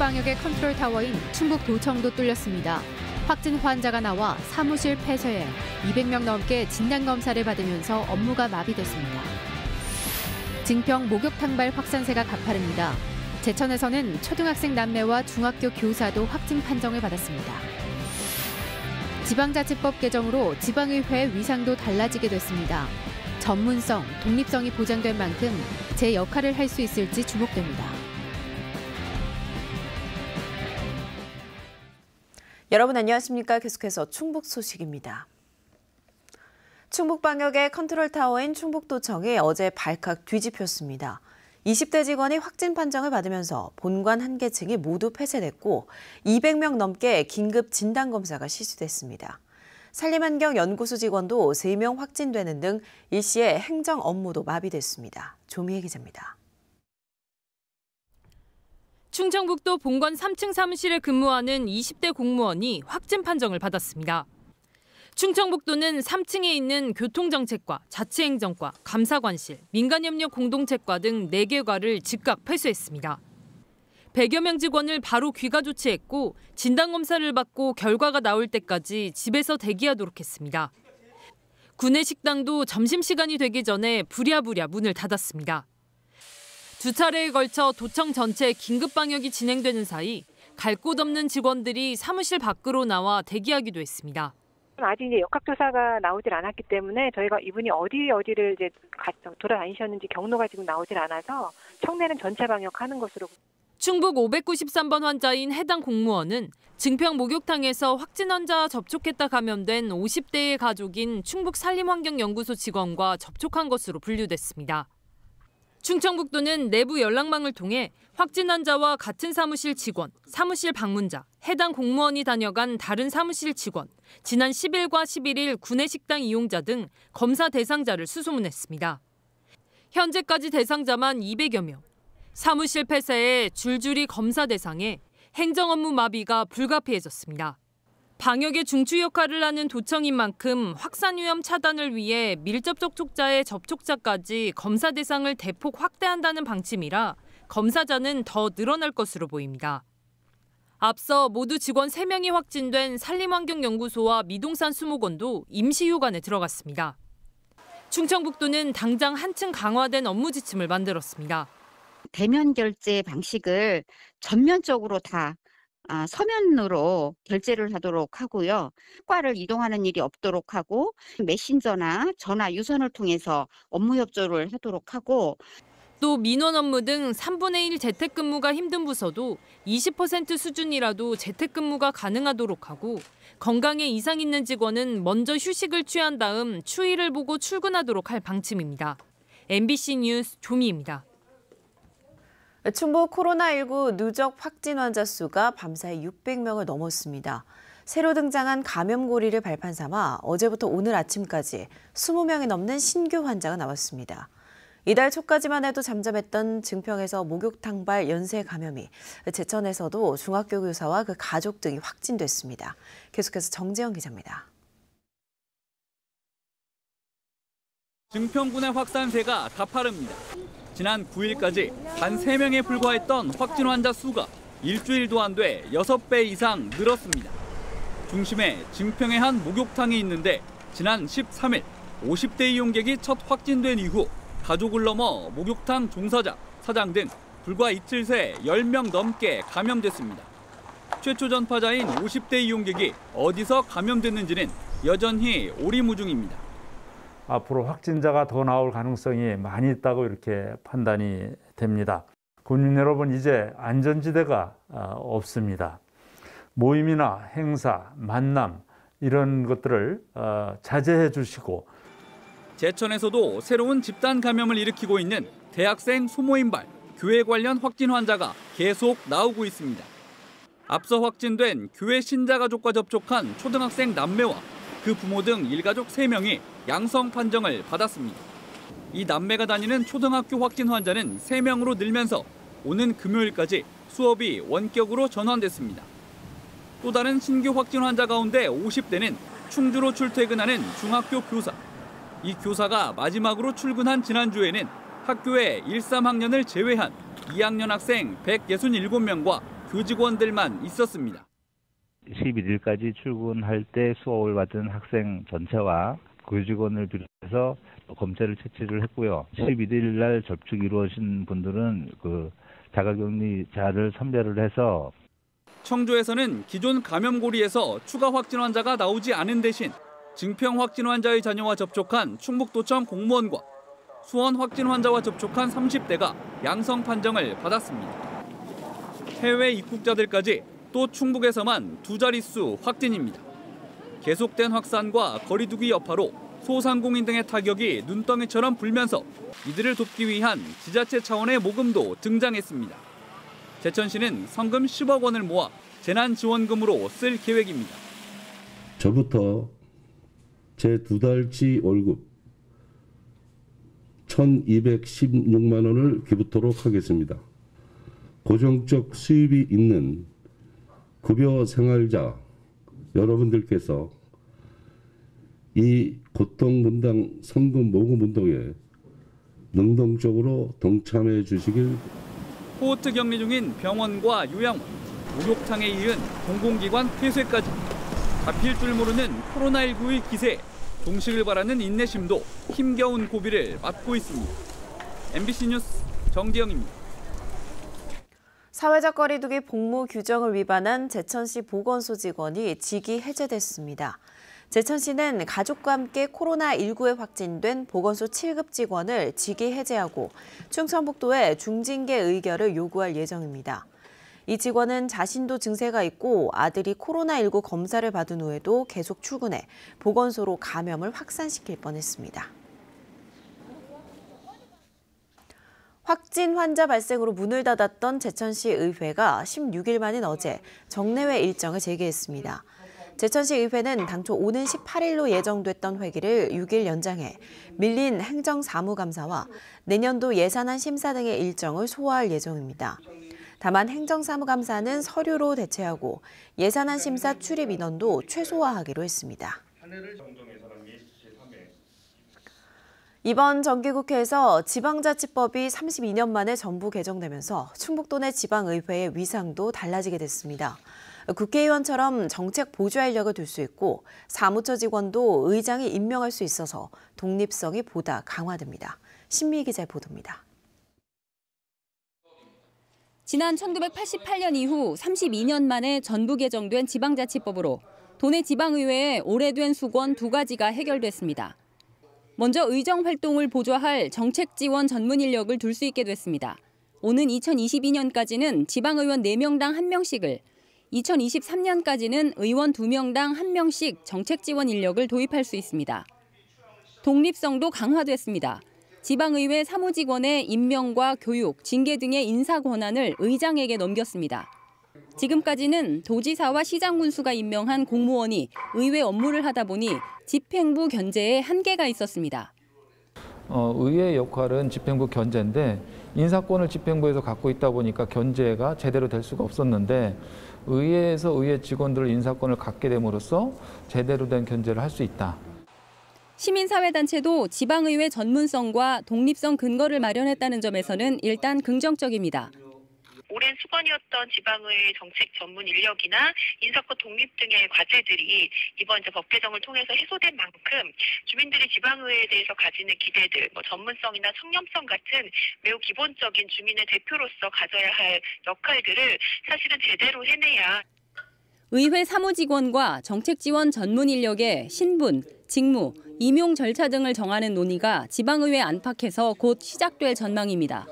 충북방역의 컨트롤타워인 충북도청도 뚫렸습니다. 확진 환자가 나와 사무실 폐쇄해 200명 넘게 진단검사를 받으면서 업무가 마비됐습니다. 증평 목욕탕발 확산세가 가파릅니다. 제천에서는 초등학생 남매와 중학교 교사도 확진 판정을 받았습니다. 지방자치법 개정으로 지방의회 위상도 달라지게 됐습니다. 전문성, 독립성이 보장된 만큼 제 역할을 할 수 있을지 주목됩니다. 여러분 안녕하십니까? 계속해서 충북 소식입니다. 충북방역의 컨트롤타워인 충북도청이 어제 발칵 뒤집혔습니다. 20대 직원이 확진 판정을 받으면서 본관 한 계층이 모두 폐쇄됐고 200명 넘게 긴급 진단검사가 실시됐습니다. 산림환경연구소 직원도 3명 확진되는 등 일시에 행정 업무도 마비됐습니다. 조미애 기자입니다. 충청북도 본관 3층 사무실에 근무하는 20대 공무원이 확진 판정을 받았습니다. 충청북도는 3층에 있는 교통정책과 자치행정과, 감사관실, 민간협력 공동책과 등 4개과를 즉각 폐쇄했습니다. 100여 명 직원을 바로 귀가 조치했고 진단검사를 받고 결과가 나올 때까지 집에서 대기하도록 했습니다. 구내식당도 점심시간이 되기 전에 부랴부랴 문을 닫았습니다. 2차례에 걸쳐 도청 전체 긴급방역이 진행되는 사이 갈 곳 없는 직원들이 사무실 밖으로 나와 대기하기도 했습니다. 아직 이제 역학조사가 나오질 않았기 때문에 저희가 이분이 어디를 이제 돌아다니셨는지 경로가 지금 나오질 않아서 청내는 전체 방역하는 것으로. 충북 593번 환자인 해당 공무원은 증평 목욕탕에서 확진 환자와 접촉했다 감염된 50대의 가족인 충북 산림환경연구소 직원과 접촉한 것으로 분류됐습니다. 충청북도는 내부 연락망을 통해 확진 환자와 같은 사무실 직원, 사무실 방문자, 해당 공무원이 다녀간 다른 사무실 직원, 지난 10일과 11일 구내식당 이용자 등 검사 대상자를 수소문했습니다. 현재까지 대상자만 200여 명. 사무실 폐쇄에 줄줄이 검사 대상에 행정 업무 마비가 불가피해졌습니다. 방역의 중추 역할을 하는 도청인 만큼 확산 위험 차단을 위해 밀접 접촉자의 접촉자까지 검사 대상을 대폭 확대한다는 방침이라 검사자는 더 늘어날 것으로 보입니다. 앞서 모두 직원 3명이 확진된 산림환경연구소와 미동산 수목원도 임시휴관에 들어갔습니다. 충청북도는 당장 한층 강화된 업무 지침을 만들었습니다. 대면 결제 방식을 전면적으로 다 서면으로 결제를 하도록 하고요. 과를 이동하는 일이 없도록 하고 메신저나 전화 유선을 통해서 업무 협조를 하도록 하고 또 민원 업무 등 3분의 1 재택근무가 힘든 부서도 20% 수준이라도 재택근무가 가능하도록 하고 건강에 이상 있는 직원은 먼저 휴식을 취한 다음 추이를 보고 출근하도록 할 방침입니다. MBC 뉴스 조미입니다. 충북 코로나19 누적 확진 환자 수가 밤사이 600명을 넘었습니다. 새로 등장한 감염고리를 발판 삼아 어제부터 오늘 아침까지 20명이 넘는 신규 환자가 나왔습니다. 이달 초까지만 해도 잠잠했던 증평에서 목욕탕발 연쇄 감염이, 제천에서도 중학교 교사와 그 가족 등이 확진됐습니다. 계속해서 정재영 기자입니다. 증평군의 확산세가 가파릅니다. 지난 9일까지 단 3명에 불과했던 확진 환자 수가 일주일도 안 돼 6배 이상 늘었습니다. 중심에 증평의 한 목욕탕이 있는데 지난 13일 50대 이용객이 첫 확진된 이후 가족을 넘어 목욕탕 종사자, 사장 등 불과 이틀 새 10명 넘게 감염됐습니다. 최초 전파자인 50대 이용객이 어디서 감염됐는지는 여전히 오리무중입니다. 앞으로 확진자가 더 나올 가능성이 많이 있다고 이렇게 판단이 됩니다. 국민 여러분, 이제 안전지대가 없습니다. 모임이나 행사, 만남 이런 것들을 자제해 주시고. 제천에서도 새로운 집단 감염을 일으키고 있는 대학생 소모임발, 교회 관련 확진 환자가 계속 나오고 있습니다. 앞서 확진된 교회 신자 가족과 접촉한 초등학생 남매와 그 부모 등 일가족 3명이 양성 판정을 받았습니다. 이 남매가 다니는 초등학교 확진 환자는 3명으로 늘면서 오는 금요일까지 수업이 원격으로 전환됐습니다. 또 다른 신규 확진 환자 가운데 50대는 충주로 출퇴근하는 중학교 교사. 이 교사가 마지막으로 출근한 지난주에는 학교에 1, 3학년을 제외한 2학년 학생 167명과 교직원들만 있었습니다. 11일까지 출근할 때 수업을 받은 학생 전체와 교직원을 비롯해서 검사를 채취를 했고요. 11일 날 접촉이 이루어진 분들은 자가격리자를 선별을 해서 청주에서는 기존 감염고리에서 추가 확진 환자가 나오지 않은 대신 증평 확진 환자의 자녀와 접촉한 충북도청 공무원과 수원 확진 환자와 접촉한 30대가 양성 판정을 받았습니다. 해외 입국자들까지 또 충북에서만 2자릿수 확진입니다. 계속된 확산과 거리두기 여파로 소상공인 등의 타격이 눈덩이처럼 불면서 이들을 돕기 위한 지자체 차원의 모금도 등장했습니다. 제천시는 성금 10억 원을 모아 재난지원금으로 쓸 계획입니다. 저부터 제 2달치 월급 1,216만 원을 기부토록 하겠습니다. 고정적 수입이 있는 급여 생활자 여러분들께서 이 고통 분당 성금 모금 운동에 능동적으로 동참해 주시길. 코호트 격리 중인 병원과 요양원, 목욕탕에 이은 공공기관 폐쇄까지 잡힐 줄 모르는 코로나19의 기세에 종식을 바라는 인내심도 힘겨운 고비를 맞고 있습니다. MBC 뉴스 정기영입니다. 사회적 거리두기 복무 규정을 위반한 제천시 보건소 직원이 직위 해제됐습니다. 제천시는 가족과 함께 코로나19에 확진된 보건소 7급 직원을 직위 해제하고 충청북도에 중징계 의결을 요구할 예정입니다. 이 직원은 자신도 증세가 있고 아들이 코로나19 검사를 받은 후에도 계속 출근해 보건소로 감염을 확산시킬 뻔했습니다. 확진 환자 발생으로 문을 닫았던 제천시 의회가 16일 만인 어제 정례회 일정을 재개했습니다. 제천시 의회는 당초 오는 18일로 예정됐던 회기를 6일 연장해 밀린 행정사무감사와 내년도 예산안 심사 등의 일정을 소화할 예정입니다. 다만 행정사무감사는 서류로 대체하고 예산안 심사 출입 인원도 최소화하기로 했습니다. 이번 정기국회에서 지방자치법이 32년 만에 전부 개정되면서 충북도 내 지방의회의 위상도 달라지게 됐습니다. 국회의원처럼 정책 보좌 인력을 둘 수 있고 사무처 직원도 의장이 임명할 수 있어서 독립성이 보다 강화됩니다. 신미 기자의 보도입니다. 지난 1988년 이후 32년 만에 전부 개정된 지방자치법으로 도내 지방의회의 오래된 수건 2가지가 해결됐습니다. 먼저 의정활동을 보좌할 정책지원 전문 인력을 둘 수 있게 됐습니다. 오는 2022년까지는 지방의원 4명당 1명씩을, 2023년까지는 의원 2명당 1명씩 정책지원 인력을 도입할 수 있습니다. 독립성도 강화됐습니다. 지방의회 사무직원의 임명과 교육, 징계 등의 인사 권한을 의장에게 넘겼습니다. 지금까지는 도지사와 시장 군수가 임명한 공무원이 의회 업무를 하다 보니 집행부 견제에 한계가 있었습니다. 의회의 역할은 집행부 견제인데 인사권을 집행부에서 갖고 있다 보니까 견제가 제대로 될 수가 없었는데 의회에서 의회 직원들 인사권을 갖게 됨으로써 제대로 된 견제를 할 수 있다. 시민사회단체도 지방의회 전문성과 독립성 근거를 마련했다는 점에서는 일단 긍정적입니다. 오랜 수건이었던 지방의 정책 전문 인력이나 인사권 독립 등의 과제들이 이번 법 개정을 통해서 해소된 만큼 주민들이 지방의회에 대해서 가지는 기대들, 전문성이나 청렴성 같은 매우 기본적인 주민의 대표로서 가져야 할 역할들을 사실은 제대로 해내야. 의회 사무직원과 정책지원 전문 인력의 신분, 직무, 임용 절차 등을 정하는 논의가 지방의회 안팎에서 곧 시작될 전망입니다.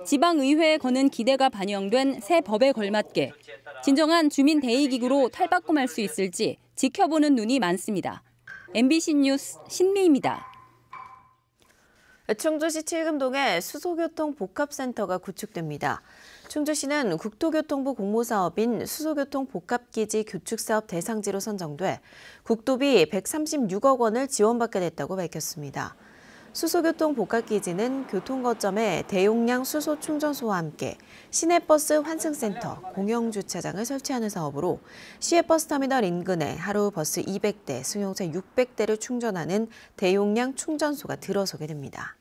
지방의회에 거는 기대가 반영된 새 법에 걸맞게 진정한 주민 대의기구로 탈바꿈할 수 있을지 지켜보는 눈이 많습니다. MBC 뉴스 신미입니다. 충주시 칠금동에 수소교통 복합센터가 구축됩니다. 충주시는 국토교통부 공모사업인 수소교통 복합기지 교축사업 대상지로 선정돼 국도비 136억 원을 지원받게 됐다고 밝혔습니다. 수소교통 복합기지는 교통거점에 대용량 수소 충전소와 함께 시내버스 환승센터, 공영주차장을 설치하는 사업으로 시외 버스터미널 인근에 하루 버스 200대, 승용차 600대를 충전하는 대용량 충전소가 들어서게 됩니다.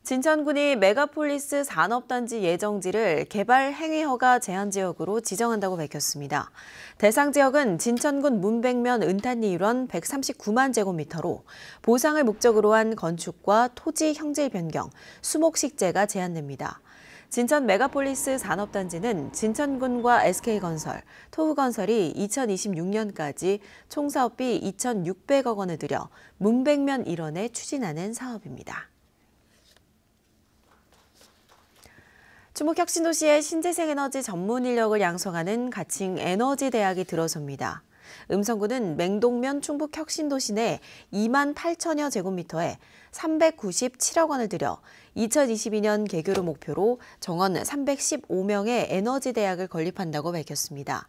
진천군이 메가폴리스 산업단지 예정지를 개발 행위허가 제한 지역으로 지정한다고 밝혔습니다. 대상 지역은 진천군 문백면 은탄리 일원 139만 제곱미터로 보상을 목적으로 한 건축과 토지 형질 변경, 수목식재가 제한됩니다. 진천 메가폴리스 산업단지는 진천군과 SK건설, 토우건설이 2026년까지 총 사업비 2,600억 원을 들여 문백면 일원에 추진하는 사업입니다. 충북혁신도시에 신재생에너지 전문 인력을 양성하는 가칭 에너지대학이 들어섭니다. 음성군은 맹동면 충북혁신도시 내 2만 8천여 제곱미터에 397억 원을 들여 2022년 개교를 목표로 정원 315명의 에너지대학을 건립한다고 밝혔습니다.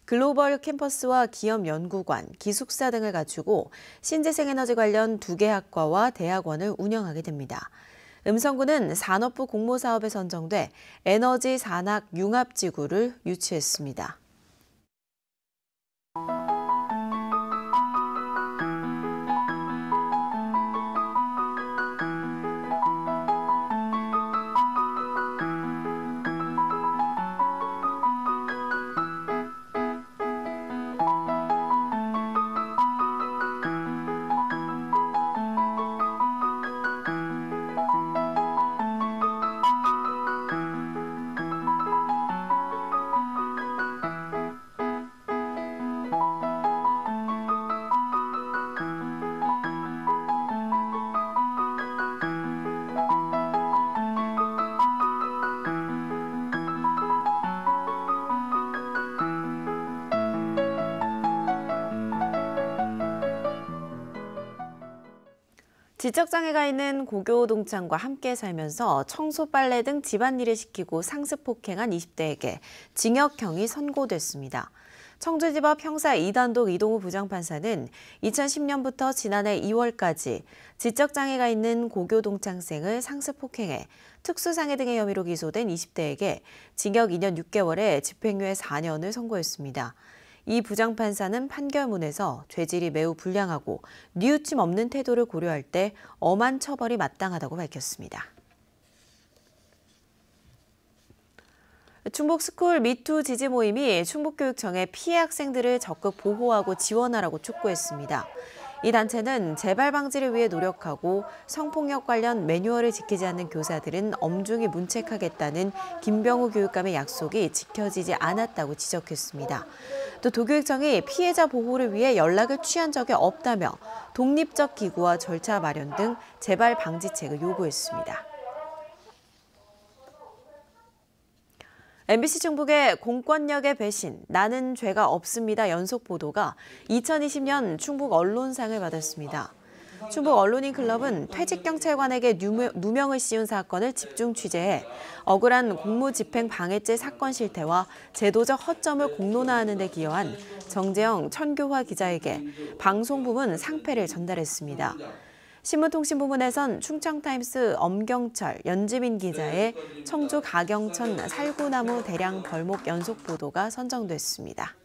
글로벌 캠퍼스와 기업 연구관, 기숙사 등을 갖추고 신재생에너지 관련 2개 학과와 대학원을 운영하게 됩니다. 음성군은 산업부 공모사업에 선정돼 에너지 산학 융합지구를 유치했습니다. 지적장애가 있는 고교 동창과 함께 살면서 청소, 빨래 등 집안일을 시키고 상습 폭행한 20대에게 징역형이 선고됐습니다. 청주지법 형사 2단독 이동우 부장판사는 2010년부터 지난해 2월까지 지적장애가 있는 고교 동창생을 상습 폭행해 특수상해 등의 혐의로 기소된 20대에게 징역 2년 6개월에 집행유예 4년을 선고했습니다. 이 부장판사는 판결문에서 죄질이 매우 불량하고 뉘우침 없는 태도를 고려할 때 엄한 처벌이 마땅하다고 밝혔습니다. 충북 스쿨 미투 지지 모임이 충북교육청에 피해 학생들을 적극 보호하고 지원하라고 촉구했습니다. 이 단체는 재발 방지를 위해 노력하고 성폭력 관련 매뉴얼을 지키지 않는 교사들은 엄중히 문책하겠다는 김병우 교육감의 약속이 지켜지지 않았다고 지적했습니다. 또 도교육청이 피해자 보호를 위해 연락을 취한 적이 없다며 독립적 기구와 절차 마련 등 재발 방지책을 요구했습니다. MBC 충북의 공권력의 배신, 나는 죄가 없습니다 연속 보도가 2020년 충북 언론상을 받았습니다. 충북 언론인 클럽은 퇴직경찰관에게 누명을 씌운 사건을 집중 취재해 억울한 공무집행 방해죄 사건 실태와 제도적 허점을 공론화하는 데 기여한 정재영 천교화 기자에게 방송부문 상패를 전달했습니다. 신문통신부문에선 충청타임스 엄경철, 연지민 기자의 청주 가경천 살구나무 대량 벌목 연속 보도가 선정됐습니다.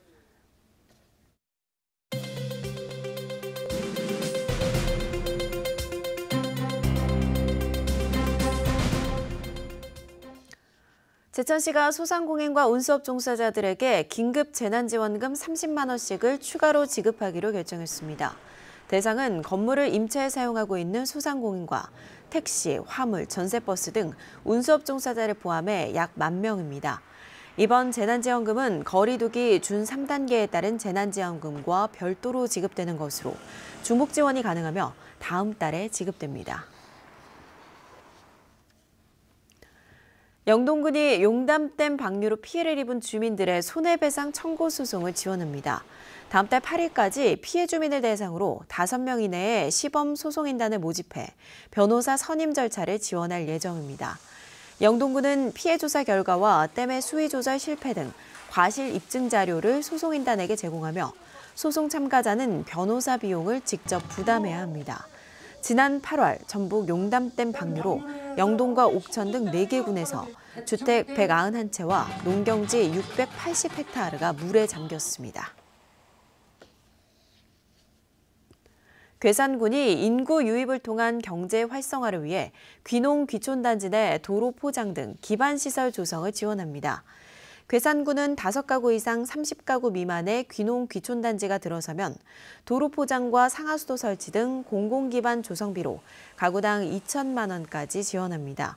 제천시가 소상공인과 운수업 종사자들에게 긴급 재난지원금 30만 원씩을 추가로 지급하기로 결정했습니다. 대상은 건물을 임차해 사용하고 있는 소상공인과 택시, 화물, 전세버스 등 운수업 종사자를 포함해 약 10,000명입니다. 이번 재난지원금은 거리두기 준 3단계에 따른 재난지원금과 별도로 지급되는 것으로 중복 지원이 가능하며 다음 달에 지급됩니다. 영동군이 용담댐 방류로 피해를 입은 주민들의 손해배상 청구 소송을 지원합니다. 다음 달 8일까지 피해 주민을 대상으로 5명 이내에 시범 소송인단을 모집해 변호사 선임 절차를 지원할 예정입니다. 영동군은 피해 조사 결과와 댐의 수위 조절 실패 등 과실 입증 자료를 소송인단에게 제공하며 소송 참가자는 변호사 비용을 직접 부담해야 합니다. 지난 8월 전북 용담댐 방류로 영동과 옥천 등 4개 군에서 주택 191채와 농경지 680헥타르가 물에 잠겼습니다. 괴산군이 인구 유입을 통한 경제 활성화를 위해 귀농 귀촌단지 내 도로 포장 등 기반시설 조성을 지원합니다. 괴산군은 5가구 이상 30가구 미만의 귀농 귀촌단지가 들어서면 도로 포장과 상하수도 설치 등 공공기반 조성비로 가구당 2천만 원까지 지원합니다.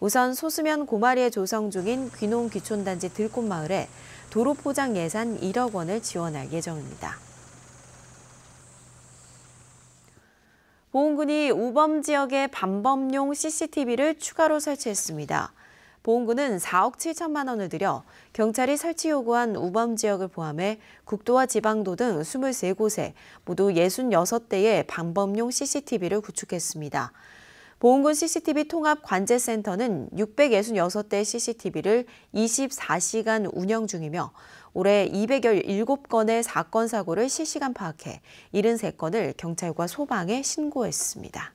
우선 소수면 고마리에 조성 중인 귀농 귀촌단지 들꽃마을에 도로 포장 예산 1억 원을 지원할 예정입니다. 보훈군이 우범 지역에 반범용 CCTV를 추가로 설치했습니다. 보훈군은 4억 7천만 원을 들여 경찰이 설치 요구한 우범 지역을 포함해 국도와 지방도 등 23곳에 모두 66대의 반범용 CCTV를 구축했습니다. 보훈군 CCTV 통합관제센터는 666대 CCTV를 24시간 운영 중이며 올해 217건의 사건 사고를 실시간 파악해 73건을 경찰과 소방에 신고했습니다.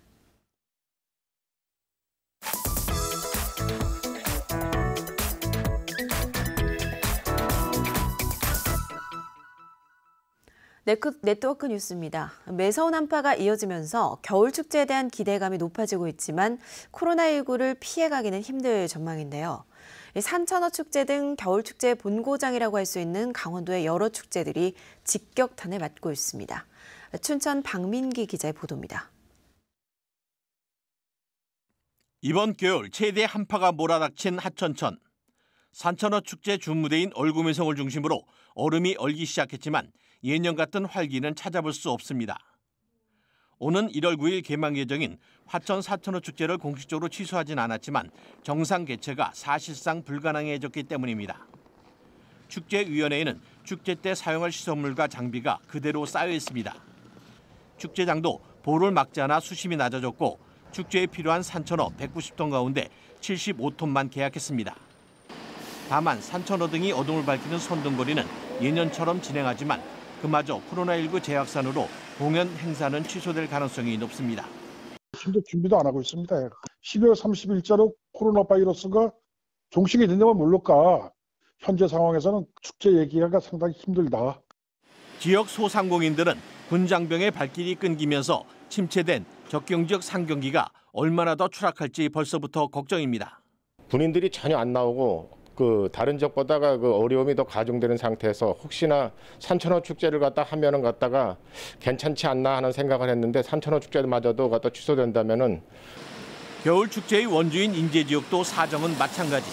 네트워크 뉴스입니다. 매서운 한파가 이어지면서 겨울 축제에 대한 기대감이 높아지고 있지만 코로나19를 피해가기는 힘들 전망인데요. 산천어 축제 등 겨울 축제의 본고장이라고 할 수 있는 강원도의 여러 축제들이 직격탄을 맞고 있습니다. 춘천 박민기 기자의 보도입니다. 이번 겨울 최대 한파가 몰아닥친 하천천. 산천어 축제 주무대인 얼구매성을 중심으로 얼음이 얼기 시작했지만 예년 같은 활기는 찾아볼 수 없습니다. 오는 1월 9일 개막 예정인 화천 산천어 축제를 공식적으로 취소하진 않았지만 정상 개최가 사실상 불가능해졌기 때문입니다. 축제위원회에는 축제 때 사용할 시설물과 장비가 그대로 쌓여 있습니다. 축제장도 보를 막지 않아 수심이 낮아졌고 축제에 필요한 산천어 190톤 가운데 75톤만 계약했습니다. 다만 산천어 등이 어둠을 밝히는 선등거리는 예년처럼 진행하지만 그마저 코로나19 재확산으로 공연 행사는 취소될 가능성이 높습니다. 지금도 준비도 안 하고 있습니다. 12월 30일자로 코로나 바이러스가 종식이 된다면 모를까. 현재 상황에서는 축제 얘기가 상당히 힘들다. 지역 소상공인들은 군장병의 발길이 끊기면서 침체된 적경지역 상경기가 얼마나 더 추락할지 벌써부터 걱정입니다. 군인들이 전혀 안 나오고 다른 지역보다가 어려움이 더 가중되는 상태에서 혹시나 산천어 축제를 하면은 괜찮지 않나 하는 생각을 했는데 산천어 축제마저도 취소된다면은 겨울 축제의 원주인 인제 지역도 사정은 마찬가지.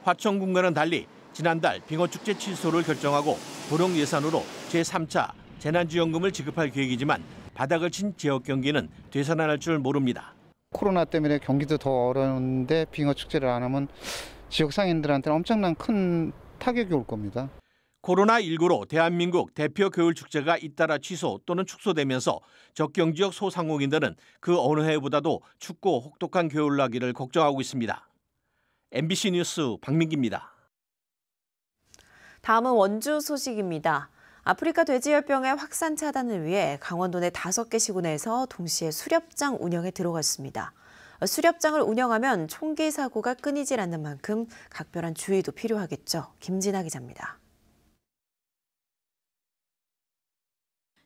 화천군과는 달리 지난달 빙어 축제 취소를 결정하고 보령 예산으로 제3차 재난지원금을 지급할 계획이지만 바닥을 친 지역 경기는 되살아날 줄 모릅니다. 코로나 때문에 경기도 더 어려운데 빙어 축제를 안 하면 지역 상인들한테는 엄청난 큰 타격이 올 겁니다. 코로나19로 대한민국 대표 겨울축제가 잇따라 취소 또는 축소되면서 적경지역 소상공인들은 그 어느 해보다도 춥고 혹독한 겨울나기를 걱정하고 있습니다. MBC 뉴스 박민기입니다. 다음은 원주 소식입니다. 아프리카 돼지열병의 확산 차단을 위해 강원도 내 5개 시군에서 동시에 수렵장 운영에 들어갔습니다. 수렵장을 운영하면 총기 사고가 끊이질 않는 만큼 각별한 주의도 필요하겠죠. 김진아 기자입니다.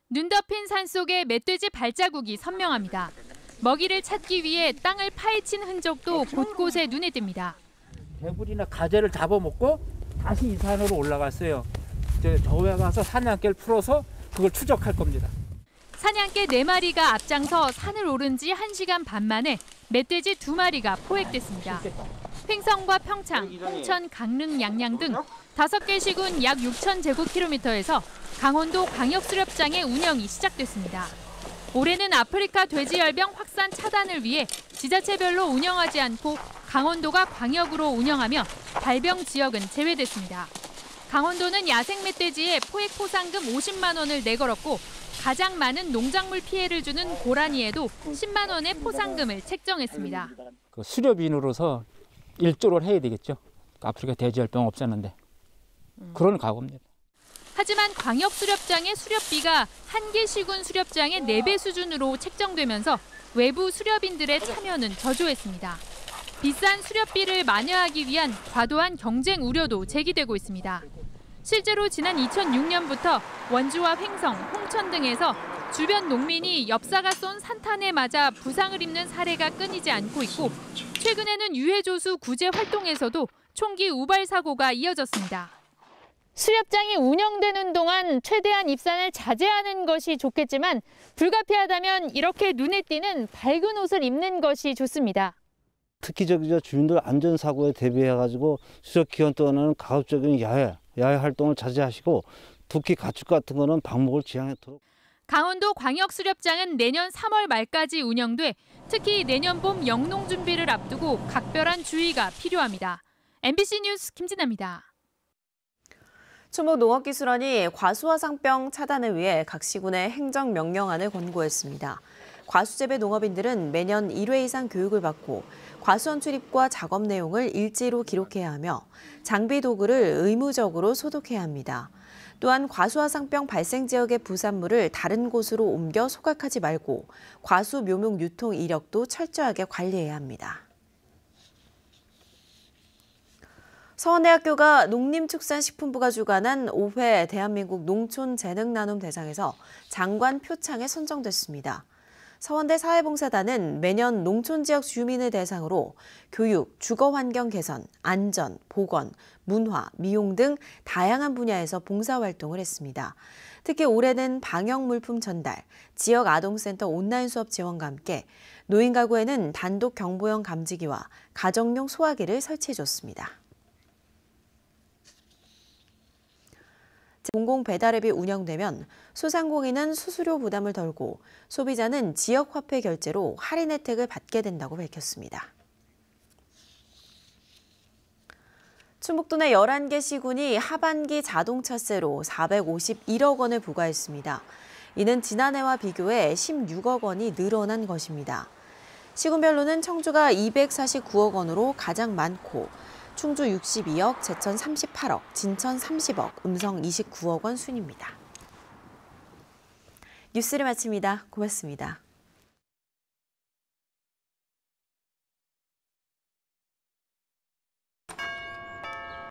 눈 덮인 산속에 멧돼지 발자국이 선명합니다. 먹이를 찾기 위해 땅을 파헤친 흔적도 곳곳에 눈에 띕니다. 개구리나 가재를 잡아먹고 다시 이 산으로 올라갔어요. 저에 가서 사냥개를 풀어서 그걸 추적할 겁니다. 사냥개 4마리가 앞장서 산을 오른 지 1시간 반 만에 멧돼지 2마리가 포획됐습니다. 횡성과 평창, 홍천, 강릉, 양양 등 5개 시군 약 6,000제곱킬로미터에서 강원도 광역수렵장의 운영이 시작됐습니다. 올해는 아프리카 돼지열병 확산 차단을 위해 지자체별로 운영하지 않고 강원도가 광역으로 운영하며 발병 지역은 제외됐습니다. 강원도는 야생 멧돼지에 포획 포상금 50만 원을 내걸었고 가장 많은 농작물 피해를 주는 고라니에도 10만 원의 포상금을 책정했습니다. 수렵인으로서 일조를 해야 되겠죠. 아프리카 돼지열병 없었는데 그런 각오입니다. 하지만 광역수렵장의 수렵비가 한 개 시군 수렵장의 4배 수준으로 책정되면서 외부 수렵인들의 참여는 저조했습니다. 비싼 수렵비를 만회하기 위한 과도한 경쟁 우려도 제기되고 있습니다. 실제로 지난 2006년부터 원주와 횡성, 홍천 등에서 주변 농민이 엽사가 쏜 산탄에 맞아 부상을 입는 사례가 끊이지 않고 있고 최근에는 유해조수 구제 활동에서도 총기 우발 사고가 이어졌습니다. 수렵장이 운영되는 동안 최대한 입산을 자제하는 것이 좋겠지만 불가피하다면 이렇게 눈에 띄는 밝은 옷을 입는 것이 좋습니다. 특히 주민들 안전사고에 대비해가지고 수렵 기간 동안은 가급적인 야외 활동을 자제하시고 특히 가축 같은 거는 방목을 지양하도록. 강원도 광역수렵장은 내년 3월 말까지 운영돼 특히 내년 봄 영농 준비를 앞두고 각별한 주의가 필요합니다. MBC 뉴스 김진아입니다. 충북농업기술원이 과수화상병 차단을 위해 각 시군에 행정명령안을 권고했습니다. 과수재배 농업인들은 매년 1회 이상 교육을 받고 과수원 출입과 작업 내용을 일지로 기록해야 하며 장비 도구를 의무적으로 소독해야 합니다. 또한 과수화상병 발생 지역의 부산물을 다른 곳으로 옮겨 소각하지 말고 과수 묘목 유통 이력도 철저하게 관리해야 합니다. 서원대학교가 농림축산식품부가 주관한 5회 대한민국 농촌재능나눔 대상에서 장관 표창에 선정됐습니다. 서원대 사회봉사단은 매년 농촌지역 주민을 대상으로 교육, 주거환경 개선, 안전, 보건, 문화, 미용 등 다양한 분야에서 봉사활동을 했습니다. 특히 올해는 방역물품 전달, 지역 아동센터 온라인 수업 지원과 함께 노인 가구에는 단독 경보형 감지기와 가정용 소화기를 설치해줬습니다. 공공배달앱이 운영되면 소상공인은 수수료 부담을 덜고 소비자는 지역화폐 결제로 할인 혜택을 받게 된다고 밝혔습니다. 충북도 내 11개 시군이 하반기 자동차세로 451억 원을 부과했습니다. 이는 지난해와 비교해 16억 원이 늘어난 것입니다. 시군별로는 청주가 249억 원으로 가장 많고 충주 62억, 제천 38억, 진천 30억, 음성 29억 원 순입니다. 뉴스를 마칩니다. 고맙습니다.